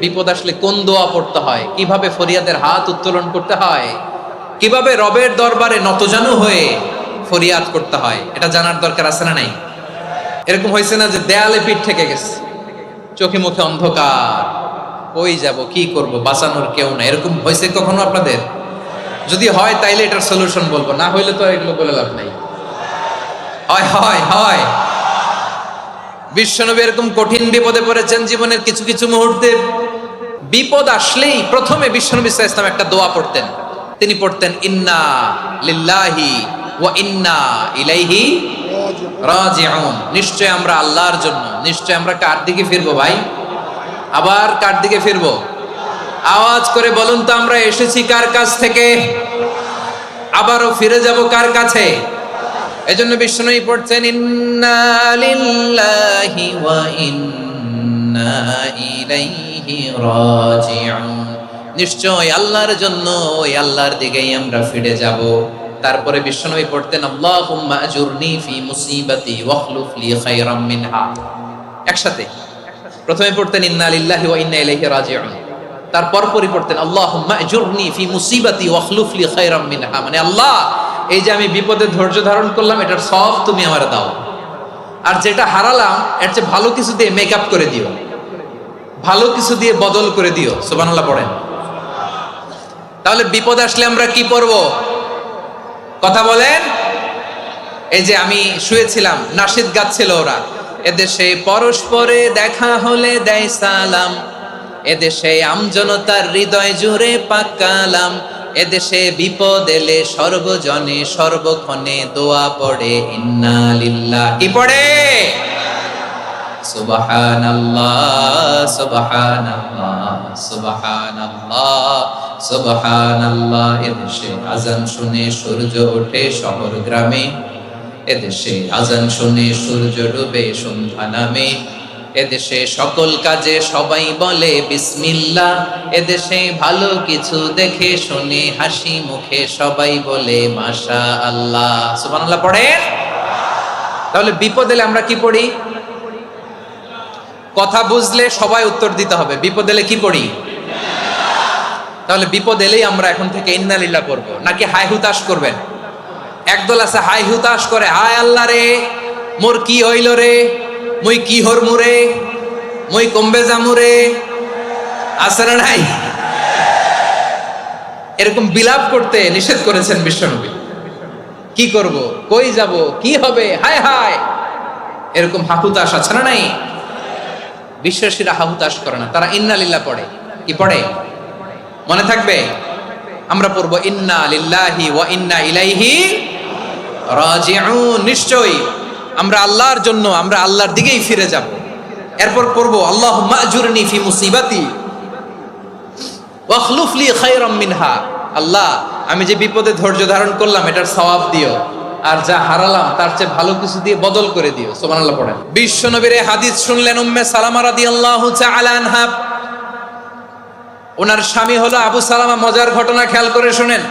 বিপদ আসলে কোন দোয়া পড়তে হয়, কিভাবে ফরিয়াদের হাত উত্তোলন করতে হয়, কিভাবে রবের দরবারে নতজানু হয়ে ফরিয়াদ করতে হয়, এটা জানার দরকার আছে না নাই? এরকম হয়েছে না যে দেয়ালে পিঠ থেকে গেছে, চোখে মুখে অন্ধকার, কই যাব, কি করব, বাঁচানোর কেউ না, এরকম হয়েছে কখনো আপনাদের? যদি হয় তাইলে এটার সলিউশন বলবো, না হইলে তো এগুলো বলে লাভ নাই। হয় হয় হয় বিশ্বনবী এরকম কঠিন বিপদে পড়েছেন জীবনের কিছু কিছু মুহূর্তে। বিপদ আসলেই প্রথমে বিশ্বনবী সাল্লাল্লাহু আলাইহি ওয়াসাল্লাম একটা দোয়া পড়তেন। তিনি পড়তেন ইন্না লিল্লাহি ওয়া ইন্না ইলাইহি রাজিউন। নিশ্চয় আমরা আল্লাহর জন্য, নিশ্চয় আমরা কার দিকে ফিরবো ভাই? আবার কার দিকে ফিরবো? আওয়াজ করে বলুন তো, আমরা এসেছি কার কাছ থেকে, আবারও ফিরে যাব কার কাছে? এজন্য বিশ্বনবী পড়ছেন ইন্না লিল্লাহি ওয়া ইন্না ইলাইহি রাজিউন। নিশ্চয় আল্লাহর জন্য, ওই আল্লাহর দিকেই আমরা ফিরে যাব। তারপরে বিশ্বনবী পড়তেন আল্লাহুম্মা আজুরনি ফি মুসিবাতি ওয়াখলুফ লি খায়রাম মিনহা। একসাথে প্রথমে পড়তেন ইন্না লিল্লাহি ওয়া ইন্না ইলাইহি রাজিউন, তারপর পড়তেন আল্লাহুম্মা আজুরনি ফি মুসিবাতি ওয়াখলুফ লি খায়রাম মিনহা, মানে আল্লাহ এই যে আমি বিপদে ধৈর্য ধারণ করলাম, এটার সব তুমি আমার দাও, আর যেটা হারালাম এর চেয়ে ভালো কিছু দিয়ে মেকআপ করে দিও, ভালো কিছু দিয়ে বদল করে দিও। সুবহানাল্লাহ পড়েন। তাহলে বিপদ আসলে আমরা কি পড়ব? কথা বলেন। এই যে আমি শুয়েছিলাম, নাশিদ গাচ্ছিল ওরা, এদেশে পরস্পরে দেখা হলে দেয় সালাম, এদেশে আমজনতার হৃদয় জুড়ে পাক কালাম, এদেশে বিপদ এলে সর্বজনে সর্বক্ষণে দোয়া পড়ে ইন্না লিল্লাহ। কি পড়ে? সুবহানাল্লাহ সুবহানাল্লাহ সুবহানাল্লাহ সুবহানাল্লাহ। এদেশে আজান শুনে সূর্য ওঠে শহর গ্রামে, এদেশে আজান শুনে সূর্য ডুবে সন্ধ্যা নামে, এদেশে সকল কাজে সবাই বলে বিসমিল্লাহ, এদেশে ভালো কিছু দেখে শুনে হাসি মুখে সবাই বলে মাশাআল্লাহ। সুবহানাল্লাহ পড়েন। তাহলে বিপদ এলে আমরা কি পড়ি? কথা বুঝলে সবাই উত্তর দিতে হবে, বিপদ এলে কি পড়ি? তাহলে বিপদ এলেই আমরা এখন থেকে ইন্না লিল্লাহ পড়বো, নাকি হাই হুতাশ করবেন? একদল আছে হাই হুতাশ করে, হায় আল্লাহ রে মোর কি হইল রে, মই কি হরমু রে, মই কমবে জামু রে, আছে না নাই? এরকম বিলাপ করতে নিষেধ করেছেন বিশ্বনবী। কি করব, কই যাব, কি হবে, হায় হায়, এরকম হাহুতাশ আছে না নাই? বিশ্বাসীরা হাহুতাশ করে না, তারা ইন্না লিল্লাহ পড়ে। কি পড়ে মনে থাকবে? আমরা পড়বো ইন্না লিল্লাহি ওয়া ইন্না ইলাইহি রাজিউন। নিশ্চয়ই আমরা আল্লাহর জন্য, আমরা আল্লাহর দিকেই ফিরে যাব। এরপর পড়বো আল্লাহুম্মা আজুরনি ফি মুসিবাতি ওয়াখলুফ লি খায়রাম মিনহা। আল্লাহ আমি যে বিপদে ধৈর্য ধারণ করলাম এটার সওয়াব দিও, আর যা হারালাম তার চেয়ে ভালো কিছু দিয়ে বদল করে দিও। সুবহানাল্লাহ পড়েন। বিশ্বনবীর হাদিস শুনলেন উম্মে সালামা রাদিয়াল্লাহু তাআলা আনহা। ওনার স্বামী হলো আবু সালামা। মজার ঘটনা খেয়াল করে শুনেন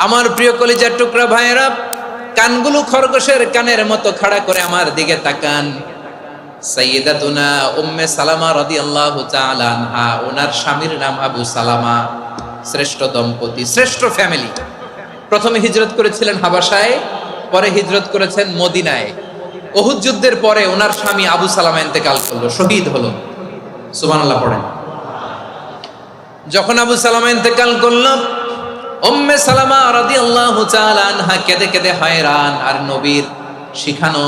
আমার প্রিয় কলিজার টুকরা ভাইয়েরা, কানগুলো খরগোশের কানের মতো খাড়া করে আমার দিকে তাকান। সাইয়্যিদাতুনা উম্মে সালামা রাদিয়াল্লাহু তাআলা আনহা, ওনার স্বামীর নাম আবু সালামা। শ্রেষ্ঠ দম্পতি, শ্রেষ্ঠ ফ্যামিলি। প্রথমে হিজরত করেছিলেন হাবাসায়, পরে হিজরত করেছেন মদিনায়। উহুদ যুদ্ধের পরে ওনার স্বামী আবু সালামা ইন্তেকাল করলো, শহীদ হলো। সুবহানাল্লাহ পড়েন। যখন আবু সালামা ইন্তেকাল করলো, উম্মে সালামা রাদিয়াল্লাহু তাআলা আনহা কেঁদে কেঁদে হয়রান। আর নবীর শিখানো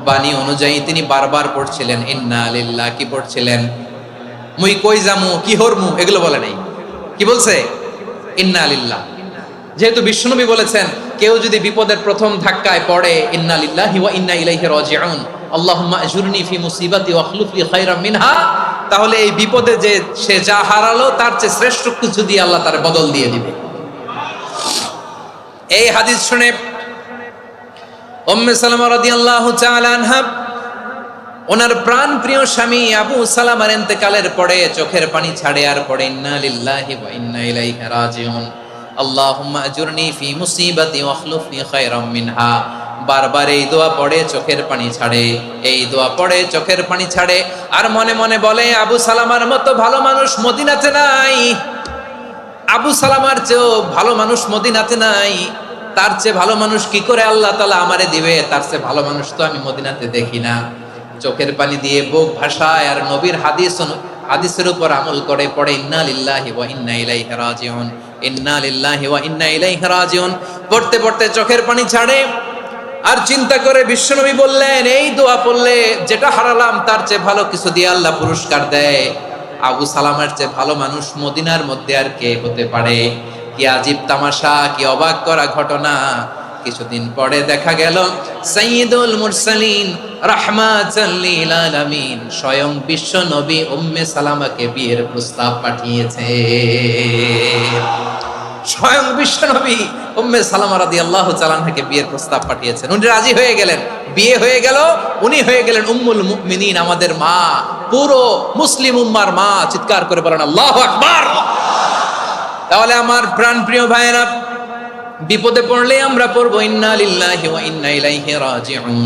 বাণী অনুযায়ী তিনি বারবার পড়ছিলেন ইন্না লিল্লাহ। কি পড়ছিলেন? মুই কই জামু, কি হরমু, এগুলো বলে নাই। কি বলছে? ইন্না লিল্লাহ। যেহেতু বিশ্বনবী বলেছেন কেউ যদি বিপদের প্রথম ধাক্কায় পড়ে ইন্না লিল্লাহি ওয়া ইন্না ইলাইহি রাজিউন, আল্লাহুম্মা আজুরনি ফি মুসিবাতি ওয়াখলুফ লি খায়রাম মিনহা, তাহলে এই বিপদে যে সে যা হারালো তার চেয়ে শ্রেষ্ঠ কিছু দিয়ে আল্লাহ তার বদল দিয়ে দিবে। এই হাদিস শুনে উম্মে সালামা রাদিয়াল্লাহু তাআলা আনহা ওনার প্রাণ প্রিয় স্বামী আবু সালামার ইন্তেকালের পরে চোখের পানি ছাড়ে আর পড়ে ইন্না লিল্লাহি ওয়া ইন্না ইলাইহি রাজিউন, আল্লাহুম্মা আজুরনি ফি মুসিবাতি ওয়াখলুফ লি খায়রাম মিনহা। বারবার এই দোয়া পড়ে চোখের পানি ছাড়ে, এই দোয়া পড়ে চোখের পানি ছাড়ে, আর মনে মনে বলে আবু সালামার মতো ভালো মানুষ মদিনাতে নাই, আবু সালামার চেয়েও ভালো মানুষ মদিনাতে নাই, তার চেয়ে ভালো মানুষ কি করে আল্লাহ তাআলা আমারে দিবে, তার চেয়ে ভালো মানুষ তো আমি মদিনাতে দেখি না। চোখের পানি দিয়ে বুক ভাসায় আর নবীর হাদিসের উপর আমল করে পড়ে ইন্না লিল্লাহি ওয়া ইন্না ইলাইহি রাজিউন, ইন্না লিল্লাহি ওয়া ইন্না ইলাইহি রাজিউন। পড়তে পড়তে চোখের পানি ছাড়ে আর চিন্তা করে বিশ্বনবী বললেন এই দোয়া পড়লে যেটা হারালাম তার চেয়ে ভালো কিছু দিয়ে আল্লাহ পুরস্কার দেয়। আবু সালামার চেয়ে ভালো মানুষ মদিনার মধ্যে আর কে হতে পারে? কি আজীব তামাশা, কি অবাক করা ঘটনা। কিছুদিন পরে দেখা গেল সাইয়্যিদুল মুরসালিন রাহমাতাল লিল আলামিন স্বয়ং বিশ্ব নবী উম্মে সালামাকে বিয়ের প্রস্তাব পাঠিয়েছে। স্বয়ং বিশ্ব নবী উম্মে সালামা রাদিয়াল্লাহু তাআলা আনহাকে বিয়ের প্রস্তাব পাঠিয়েছেন। উনি রাজি হয়ে গেলেন, বিয়ে হয়ে গেল, উনি হয়ে গেলেন উম্মুল মুমিনিন, আমাদের মা, পুরো মুসলিম উম্মার মা। চিৎকার করে বলেন আল্লাহু আকবার। তাহলে আমার প্রাণপ্রিয় ভাইয়েরা, বিপদে পড়লে আমরা পড়বো ইন্না লিল্লাহি ওয়া ইন্না ইলাইহি রাজিউন,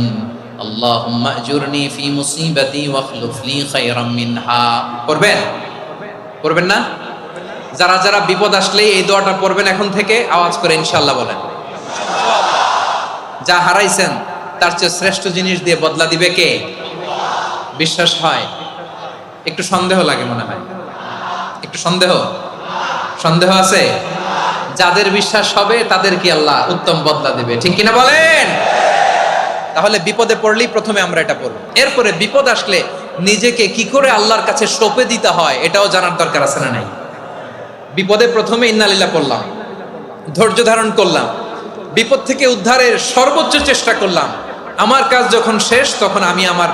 আল্লাহুম্মা আজুরনি ফি মুসিবাতি ওয়াখলুফ লি খায়রাম মিনহা। পড়বেন? পড়বেন না? যারা যারা বিপদ আসলে এই দোয়াটা পড়বেন এখন থেকে আওয়াজ করে ইনশাআল্লাহ বলেন। যা হারাইছেন তার চেয়ে শ্রেষ্ঠ জিনিস দিয়ে বদলা দিবে কে? বিশ্বাস হয়? একটু সন্দেহ লাগে মনে হয়, একটু সন্দেহ আছে? যাদের বিশ্বাস হবে তাদের কি আল্লাহ উত্তম বদলা দিবে, ঠিক কিনা বলেন? তাহলে বিপদে পড়লেই প্রথমে আমরা এটা পড়ব, এরপরে বিপদ আসলে নিজেকে কি করে আল্লাহর কাছে সঁপে দিতে হয় এটাও জানার দরকার আছে না নাই? বিপদে প্রথমে ইন্নালিল্লাহ করলাম, ধৈর্য ধারণ করলাম, বিপদ থেকে উদ্ধারের সর্বোচ্চ চেষ্টা করলাম, আমার কাজ যখন শেষ তখন আমি আমার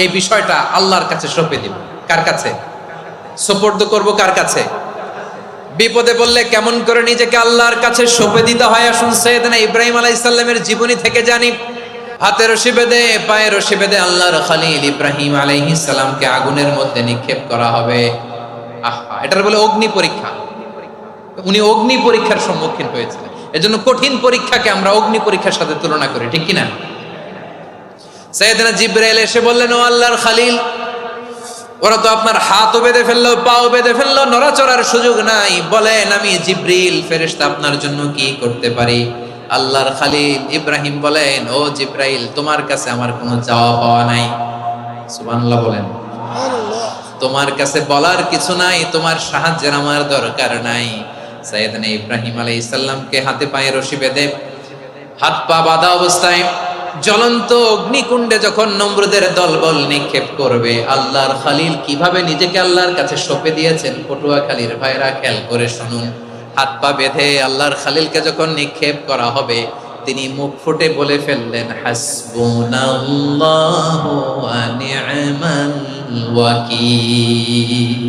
এই বিষয়টা আল্লাহর কাছে সঁপে দিব। কার কাছে সোপর্দ করব? কার কাছে? বিপদে বললে কেমন করে নিজেকে আল্লাহর কাছে সঁপে দিতে হয় আসুন সাইয়েদনা ইব্রাহিম আলাইহিস সালামের জীবনী থেকে জানি। হাতে রশি বেঁধে পায়ে রশি বেঁধে আল্লাহর খলিল ইব্রাহিম আলাইহিস সালামকে আগুনের মধ্যে নিক্ষেপ করা হবে। আহা, এটার বলে অগ্নি পরীক্ষা। উনি অগ্নি পরীক্ষার সম্মুখীন হয়েছিলেন, এজন্য কঠিন পরীক্ষাকে আমরা অগ্নি পরীক্ষার সাথে তুলনা করি, ঠিক কিনা? সাইয়েদনা জিবরাইল এসে বললেন ও আল্লাহর খলিল, ওরা তো আপনার হাতও বেঁধে ফেললো, পাও বেঁধে ফেললো, নড়াচড়ার সুযোগ নাই, বলেন আমি জিবরিল ফেরেশতা আপনার জন্য কি করতে পারি? আল্লাহর খলিল ইব্রাহিম বলেন ও জিবরাইল, তোমার কাছে আমার কোনো চাওয়া পাওয়া নাই। সুবহানাল্লাহ বলেন। তোমার কাছে বলার কিছু নাই, তোমার সাহায্যের আমার দরকার নাই। সাইয়েদনা ইব্রাহিম আলাইহিস সালামকে হাতে পায়ে রশি বেঁধে হাত পা বাঁধা অবস্থায় জ্বলন্ত অগ্নিকুণ্ডে যখন নমরুদের দলবল নিক্ষেপ করবে, আল্লাহর খলিল কিভাবে নিজেকে আল্লাহর কাছে সঁপে দিয়েছেন পটুয়াখালীর ভাইরা খেয়াল করে শুনুন। হাত পা বেঁধে আল্লাহর খলিলকে যখন নিক্ষেপ করা হবে, তিনি মুখ ফুটে বলে ফেললেন হাসবুনাল্লাহু ওয়া নি'মাল ওয়াকিল।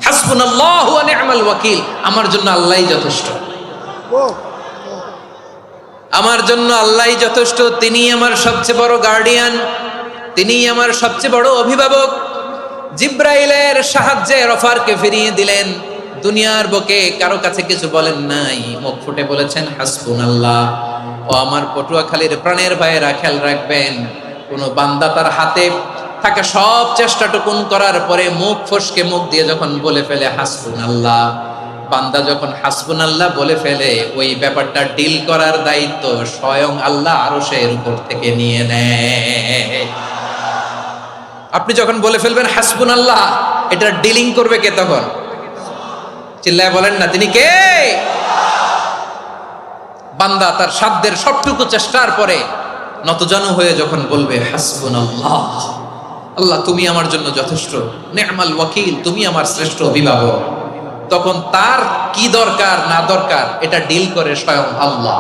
হাসবুনাল্লাহু ওয়া নি'মাল ওয়াকিল, আমার জন্য আল্লাহই যথেষ্ট, আমার জন্য আল্লাহই যথেষ্ট, তিনি আমার সবচেয়ে বড় গার্ডিয়ান, তিনি আমার সবচেয়ে বড় অভিভাবক। জিব্রাইলের সাহায্যে রফারকে ফিরিয়ে দিলেন, দুনিয়ার বুকে কারো কাছে কিছু বলেন নাই, মুখ ফুটে বলেছেন হাসবুনাল্লাহ। ও আমার পটুয়াখালীর প্রাণের ভাইয়েরা খেয়াল রাখবেন, কোন বান্দা তার হাতে থাকা সব চেষ্টাটুকুন করার পরে মুখ ফসকে মুখ দিয়ে যখন বলে ফেলে হাসবুনাল্লাহ, বান্দা যখন হাসবুনাল্লাহ বলে ফেলে, ওই ব্যাপারটা ডিল করার দায়িত্ব স্বয়ং আল্লাহ আরশের উপর থেকে নিয়ে নেয়। আপনি যখন বলে ফেলবেন হাসবুনাল্লাহ, এটা ডিলিং করবে কে তখন? চিল্লায় বলেন না, তিনি কে? বান্দা তার সাধ্যের সবটুকু চেষ্টার পরে নতজানু হয়ে যখন বলবে হাসবুনাল্লাহ, আল্লাহ তুমি আমার জন্য যথেষ্ট, নি'মাল ওয়াকিল, তুমি আমার শ্রেষ্ঠ অভিভাবক, তখন তার কি দরকার না দরকার এটা ডিল করে স্বয়ং আল্লাহ।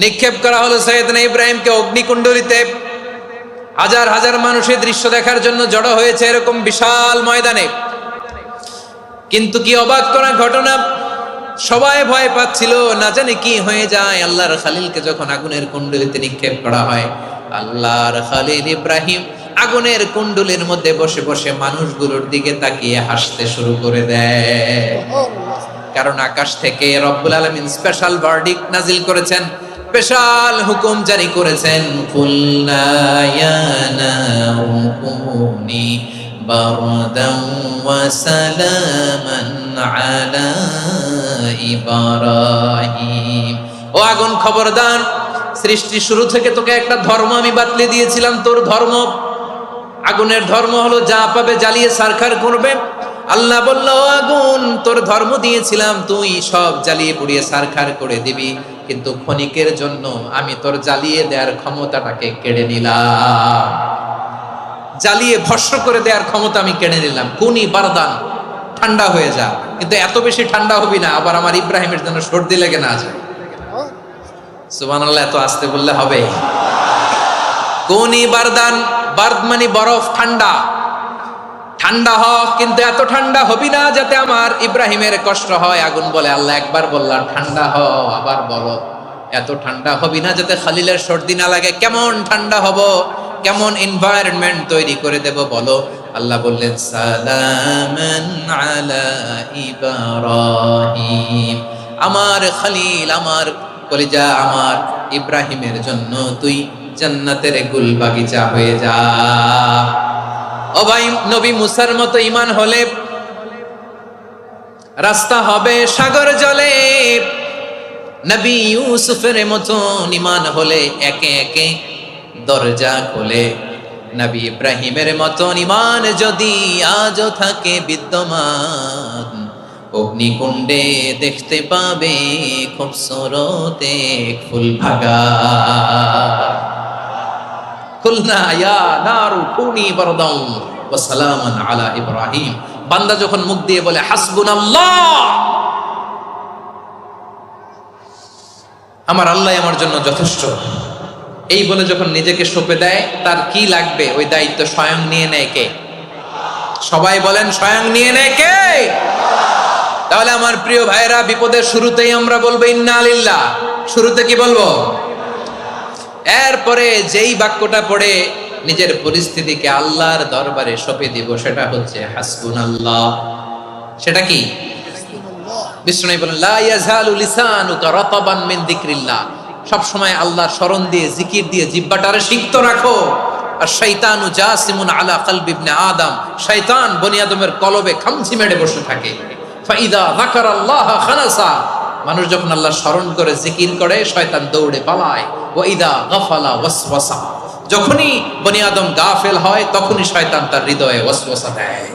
নিক্ষেপ করা হলো সাইয়েদনা ইব্রাহিমকে অগ্নিকুণ্ডলিতে। হাজার হাজার মানুষের দৃশ্য দেখার জন্য জড়ো হয়েছে এরকম বিশাল ময়দানে। কিন্তু কি অবাক করা ঘটনা, সবাই ভয় পাচ্ছিল, না জানি কি হয়ে যায়। আল্লাহর খলিলকে যখন আগুনের কুণ্ডলিতে নিক্ষেপ করা হয়, আল্লাহর খলিল ইব্রাহিম আগুনের কুণ্ডলীর মধ্যে বসে বসে মানুষগুলোর দিকে তাকিয়ে হাসতে শুরু করে দেয়। কারণ আকাশ থেকে রব্বুল আলামিন স্পেশাল ভার্ডিক্ট নাজিল করেছেন, স্পেশাল হুকুম জারি করেছেন, কুলনা ইয়া নারু কুনি বারদান ওয়া সালামান আলা ইব্রাহিম। ও আগুন খবরদার, সৃষ্টি শুরু থেকে তোকে একটা ধর্ম আমি বাতলে দিয়েছিলাম, তোর ধর্ম। আগুনের ধর্ম হলো যা পাবে জ্বালিয়ে সারখার করবে। আল্লাহ বলল, আগুন তোর ধর্ম দিয়েছিলাম, তুই সব জ্বালিয়ে পুড়িয়ে সারখার করে দিবি, কিন্তু ক্ষণিকের জন্য আমি তোর জ্বালিয়ে দেওয়ার ক্ষমতাটাকে কেড়ে নিলাম, জ্বালিয়ে ভস্ম করে দেওয়ার ক্ষমতা আমি কেড়ে নিলাম। কুনি বারদান, ঠান্ডা হয়ে যা, কিন্তু এত বেশি ঠান্ডা হবি না আবার আমার ইব্রাহিমের জন্য সর্দি লেগে না যায়। সুবহানাল্লাহ, এত আসতে বললে হবে? কুনি বারদান, বারদ মানে বরফ, ঠান্ডা। ঠান্ডা হ, কিন্তু এত ঠান্ডা হবি না যাতে আমার ইব্রাহিমের কষ্ট হয়। আগুন বলে, আল্লাহ একবার বললাম ঠান্ডা হ, আবার বলো এত ঠান্ডা হবি না যাতে খলিলের সর্দি না লাগে। কেমন ঠান্ডা হব, কেমন এনভায়রনমেন্ট তৈরি করে দেব বলো? আল্লাহ বললেন, সালামান আলা ইব্রাহিম, আমার খলিল, আমার কলিজা, আমার ইব্রাহিমের জন্য তুই জান্নাতের গুল বাগিচা হয়ে যা। ও ভাই, নবী মুসার মতো ঈমান হলে রাস্তা হবে সাগর জলে, নবী ইউসুফের মতো ঈমান হলে একে একে দরজা খোলে। নবী ইব্রাহিমের মতো ঈমান যদি আজও থাকে বিদ্যমান, অগ্নিকুণ্ডে দেখতে পাবে খুবসুরত এক ফুল ভাগা। কুলনা ইয়া নারু কুনি বারদান ওয়া সালামান আলা ইব্রাহিম। বান্দা যখন মুখ দিয়ে বলে হাসবুনাল্লাহ, আমার আল্লাহ আমার জন্য যথেষ্ট, এই বলে যখন নিজেকে সঁপে দেয়, তার কি লাগবে ওই দায়িত্ব স্বয়ং নিয়ে নেয় কে? সবাই বলেন, স্বয়ং নিয়ে নেয় কে? তাহলে আমার প্রিয় ভাইরা, বিপদের শুরুতেই আমরা বলবো ইন্না লিল্লাহ। শুরুতে কি বলবো? এরপরে যেই বাক্যটা পড়ে নিজের পরিস্থিতিকে আল্লাহর দরবারে সঁপে দিব, সেটা হচ্ছে হাসবুনাল্লাহ। সেটা কি? বিষ্ণু বলেন, লা ইয়াজালু লিসানুকা রাতাবান মিন যিকরিল্লাহ। সব সময় আল্লাহর স্মরণ দিয়ে, জিকির দিয়ে জিহ্বাটারে সিক্ত রাখো। আর শয়তানু জাসিমুন আলা কলবি ইবনে আদম, শয়তান বনি আদমের কলবে খামচি মেরে বসে থাকে। ফাইদা যাকারাল্লাহ খানাসা, মানুষ যখন আল্লাহর স্মরণ করে, জিকির করে, শয়তান দৌড়ে পালায়। ওয়া ইদা গাফালা ওয়াসওয়াসা, যখনই বনি আদম গাফেল হয় তখনই শয়তান তার হৃদয়ে ওয়াসওয়াসা দেয়।